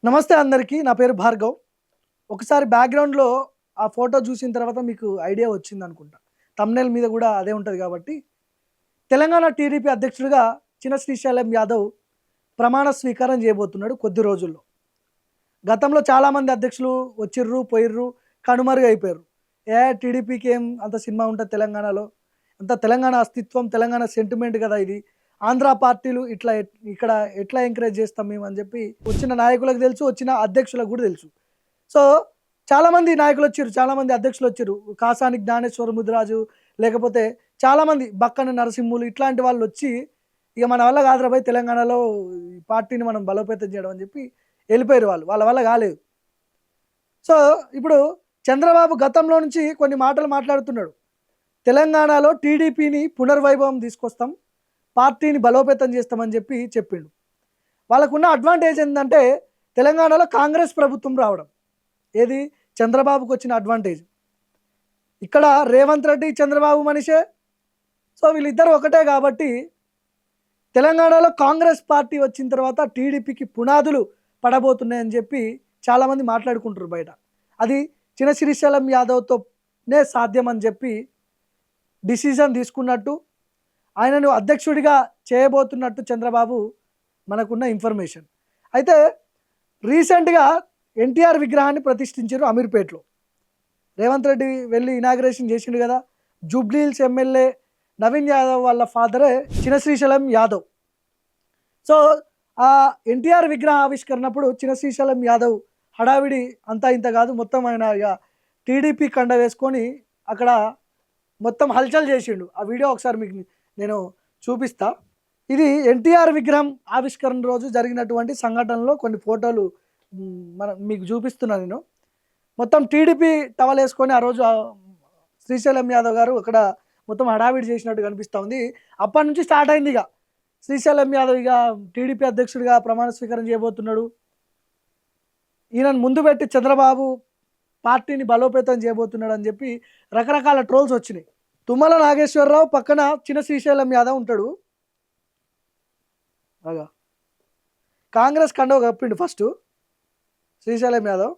నమస్తే అందరికీ. నా పేరు భార్గవ్. ఒకసారి బ్యాక్‌గ్రౌండ్‌లో ఆ ఫోటో చూసిన తర్వాత మీకు ఐడియా వచ్చిందనుకుంటా. థంబ్‌నెయిల్ మీద గూడా అదే ఉంటది గాబట్టి, తెలంగాణ టీడీపీ అధ్యక్షుడిగా చిన శ్రీశైలం యాదవ్ ప్రమాణ స్వీకారం చేయబోతున్నాడు కొద్ది రోజుల్లో. గతంలో చాలామంది అధ్యక్షులు వచ్చిర్రు, పోయిర్రు, కనుమరుగైపోయారు. టీడీపీకి ఏం అంత సినిమా ఉంటది తెలంగాణలో. అంత తెలంగాణ అస్తిత్వం, తెలంగాణ సెంటిమెంట్ గదా ఇది. ఆంధ్ర పార్టీలు ఇట్లా ఇక్కడ ఎట్లా ఎంకరేజ్ చేస్తాం మేము అని చెప్పి వచ్చిన నాయకులకు తెలుసు, వచ్చిన అధ్యక్షులకు కూడా తెలుసు. సో, చాలామంది నాయకులొచ్చిర్రు, చాలామంది అధ్యక్షులొచ్చిర్రు. కాసాని జ్ఞానేశ్వర ముదిరాజు, లేకపోతే చాలామంది బక్కన నరసింహులు ఇట్లాంటి వాళ్ళొచ్చి, ఇక మన వల్ల కాదురా భయ్ తెలంగాణలో ఈ పార్టీని మనం బలోపేతం చేయడం అని చెప్పి వెళ్ళిపోయారు వాళ్ళు. వాళ్ళ వల్ల కాలేదు. సో, ఇప్పుడు చంద్రబాబు గతంలో నుంచి కొన్ని మాటలు మాట్లాడుతున్నాడు. తెలంగాణలో టీడీపీని పునర్వైభవం తీసుకొస్తాం, పార్టీని బలోపేతం చేస్తామని చెప్పి చెప్పిండు. వాళ్ళకున్న అడ్వాంటేజ్ ఏంటంటే తెలంగాణలో కాంగ్రెస్ ప్రభుత్వం రావడం. ఏది చంద్రబాబుకు వచ్చిన అడ్వాంటేజ్. ఇక్కడ రేవంత్ రెడ్డి చంద్రబాబు మనిషే. సో వీళ్ళిద్దరు ఒకటే కాబట్టి తెలంగాణలో కాంగ్రెస్ పార్టీ వచ్చిన తర్వాత టీడీపీకి పునాదులు పడబోతున్నాయని చెప్పి చాలామంది మాట్లాడుకుంటారు బయట. అది చిన శ్రీశైలం యాదవ్తోనే సాధ్యం అని చెప్పి డిసిజన్ తీసుకున్నట్టు, ఆయనను అధ్యక్షుడిగా చేయబోతున్నట్టు చంద్రబాబు మనకున్న ఇన్ఫర్మేషన్. అయితే రీసెంట్గా ఎన్టీఆర్ విగ్రహాన్ని ప్రతిష్ఠించారు అమీర్పేటలో. రేవంత్ రెడ్డి వెళ్ళి ఇనాగ్రేషన్ చేసిండు కదా. జూబ్లీహిల్స్ ఎమ్మెల్యే నవీన్ యాదవ్ వాళ్ళ ఫాదరే చిన శ్రీశైలం యాదవ్. సో ఆ ఎన్టీఆర్ విగ్రహ ఆవిష్కరణప్పుడు చిన శ్రీశైలం యాదవ్ హడావిడి అంతా ఇంత కాదు, మొత్తం ఆయన ఇక టీడీపీ కండ వేసుకొని అక్కడ మొత్తం హల్చల్ చేసిండు. ఆ వీడియో ఒకసారి మీకు నేను చూపిస్తా. ఇది ఎన్టీఆర్ విగ్రహం ఆవిష్కరణ రోజు జరిగినటువంటి సంఘటనలో కొన్ని ఫోటోలు మీకు చూపిస్తున్నాను నేను. మొత్తం టీడీపీ టవల్ వేసుకొని ఆ రోజు శ్రీశైలం యాదవ్ గారు అక్కడ మొత్తం హడావిడి చేసినట్టు కనిపిస్తూ ఉంది. అప్పటి నుంచి స్టార్ట్ అయింది ఇక శ్రీశైలం యాదవ్ ఇక టీడీపీ అధ్యక్షుడిగా ప్రమాణ స్వీకారం చేయబోతున్నాడు. ఈయనను ముందు పెట్టి చంద్రబాబు పార్టీని బలోపేతం చేయబోతున్నాడు అని చెప్పి రకరకాల ట్రోల్స్ వచ్చినాయి. తుమ్మల నాగేశ్వరరావు పక్కన చిన శ్రీశైలం యాదవ్ ఉంటాడు. అగా కాంగ్రెస్ కండవ కప్పిండు ఫస్ట్ శ్రీశైలం యాదవ్.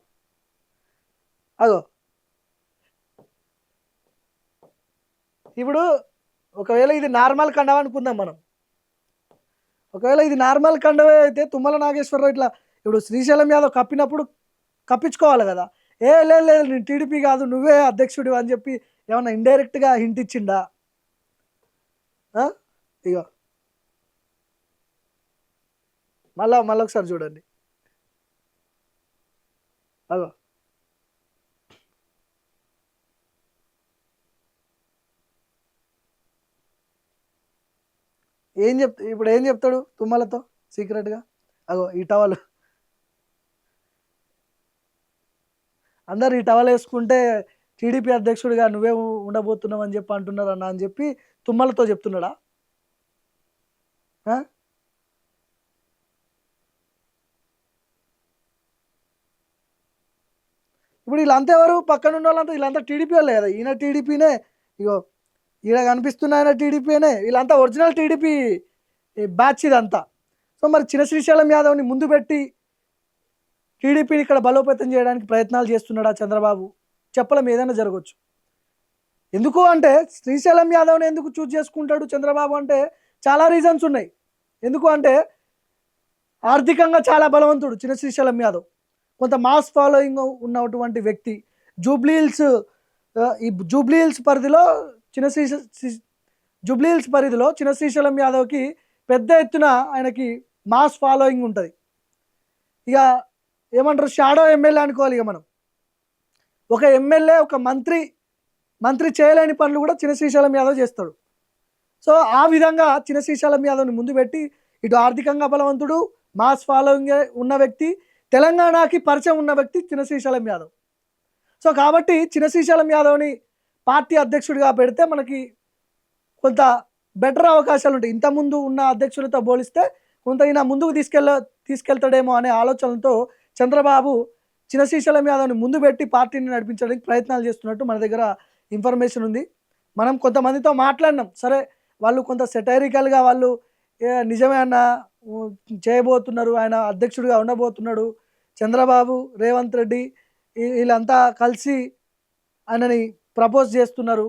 అగో ఇప్పుడు ఒకవేళ ఇది నార్మల్ కండవ అనుకుందాం మనం. ఒకవేళ ఇది నార్మల్ కండవే అయితే తుమ్మల నాగేశ్వరరావు ఇట్లా ఇప్పుడు శ్రీశైలం యాదవ్ కప్పినప్పుడు కప్పించుకోవాలి కదా. లేదు లేదు నేను టీడీపీ కాదు నువ్వే అధ్యక్షుడు అని చెప్పి ఏమన్నా ఇండైరెక్ట్గా హింట్ ఇచ్చిండా? ఇగో మళ్ళీ ఒకసారి చూడండి. అగో ఇప్పుడు ఏం చెప్తాడు తుమ్మలతో సీక్రెట్గా? అగో ఈ టవల్, అందరు ఈ టవల్ వేసుకుంటే టీడీపీ అధ్యక్షుడిగా నువ్వే ఉండబోతున్నావు అని చెప్పి అంటున్నారు అన్న అని చెప్పి తుమ్మలతో చెప్తున్నాడా? ఇప్పుడు వీళ్ళంతా ఎవరు? పక్కన ఉన్న వాళ్ళంతా వీళ్ళంతా టీడీపీ వాళ్ళే కదా. ఈయన టీడీపీనే. ఇగో ఈయన కనిపిస్తున్న ఆయన టీడీపీనే. వీళ్ళంతా ఒరిజినల్ టీడీపీ బ్యాచ్ ఇదంతా. సో మరి చిన శ్రీశైలం యాదవ్ని ముందు పెట్టి టీడీపీని ఇక్కడ బలోపేతం చేయడానికి ప్రయత్నాలు చేస్తున్నాడా చంద్రబాబు? చెప్పలేం, ఏదైనా జరగవచ్చు. ఎందుకు అంటే శ్రీశైలం యాదవ్ని ఎందుకు చూజ్ చేసుకుంటాడు చంద్రబాబు అంటే చాలా రీజన్స్ ఉన్నాయి. ఎందుకు అంటే ఆర్థికంగా చాలా బలవంతుడు చిన శ్రీశైలం యాదవ్. కొంత మాస్ ఫాలోయింగ్ ఉన్నటువంటి వ్యక్తి. జూబ్లీహిల్స్ ఈ జూబ్లీహిల్స్ పరిధిలో చిన శ్రీశైలం యాదవ్కి పెద్ద ఎత్తున ఆయనకి మాస్ ఫాలోయింగ్ ఉంటుంది. ఇక ఏమంటారు, షాడో ఎమ్మెల్యే అనుకోవాలి. ఇక మనం ఒక ఎమ్మెల్యే, ఒక మంత్రి చేయలేని పనులు కూడా చిన శ్రీశైలం యాదవ్ చేస్తాడు. సో ఆ విధంగా చిన శ్రీశైలం యాదవ్ని ముందు పెట్టి ఇటు ఆర్థికంగా బలవంతుడు, మాస్ ఫాలోయింగ్ ఉన్న వ్యక్తి, తెలంగాణకి పరిచయం ఉన్న వ్యక్తి చిన శ్రీశైలం యాదవ్. సో కాబట్టి చిన శ్రీశైలం యాదవ్ని పార్టీ అధ్యక్షుడిగా పెడితే మనకి కొంత బెటర్ అవకాశాలు ఉంటాయి. ఇంతకుముందు ఉన్న అధ్యక్షులతో పోలిస్తే కొంత ఈయన ముందుకు తీసుకెళ్తాడేమో అనే ఆలోచనలతో చంద్రబాబు చిన శ్రీశైలం యాదవ్ని ముందు పెట్టి పార్టీని నడిపించడానికి ప్రయత్నాలు చేస్తున్నట్టు మన దగ్గర ఇన్ఫర్మేషన్ ఉంది. మనం కొంతమందితో మాట్లాడినాం. సరే వాళ్ళు కొంత సెటైరికల్గా నిజమే అన్న చేయబోతున్నారు, ఆయన అధ్యక్షుడిగా ఉండబోతున్నాడు, చంద్రబాబు, రేవంత్ రెడ్డి వీళ్ళంతా కలిసి ఆయనని ప్రపోజ్ చేస్తున్నారు,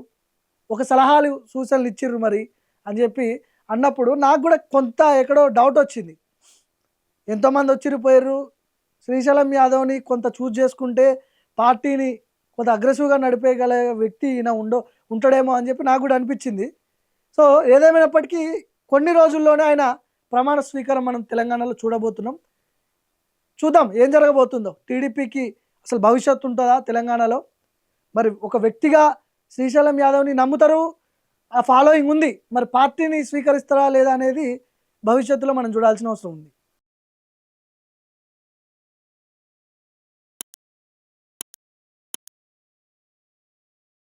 ఒక సలహాలు సూచనలు ఇచ్చిర్రు మరి అని చెప్పి అన్నప్పుడు నాకు కూడా కొంత ఎక్కడో డౌట్ వచ్చింది. ఎంతోమంది వచ్చిర్రు పోయారు, శ్రీశైలం యాదవ్ని కొంత చూజ్ చేసుకుంటే పార్టీని కొంత అగ్రెసివ్గా నడిపేయగల వ్యక్తి ఈయన ఉంటాడేమో అని చెప్పి నాకు కూడా అనిపించింది. సో ఏదేమైనప్పటికీ కొన్ని రోజుల్లోనే ఆయన ప్రమాణ స్వీకారం మనం తెలంగాణలో చూడబోతున్నాం. చూద్దాం ఏం జరగబోతుందో. టీడీపీకి అసలు భవిష్యత్తు ఉంటుందా తెలంగాణలో? మరి ఒక వ్యక్తిగా శ్రీశైలం యాదవ్ని నమ్ముతారు, ఆ ఫాలోయింగ్ ఉంది, మరి పార్టీని స్వీకరిస్తారా లేదా అనేది భవిష్యత్తులో మనం చూడాల్సిన అవసరం ఉంది.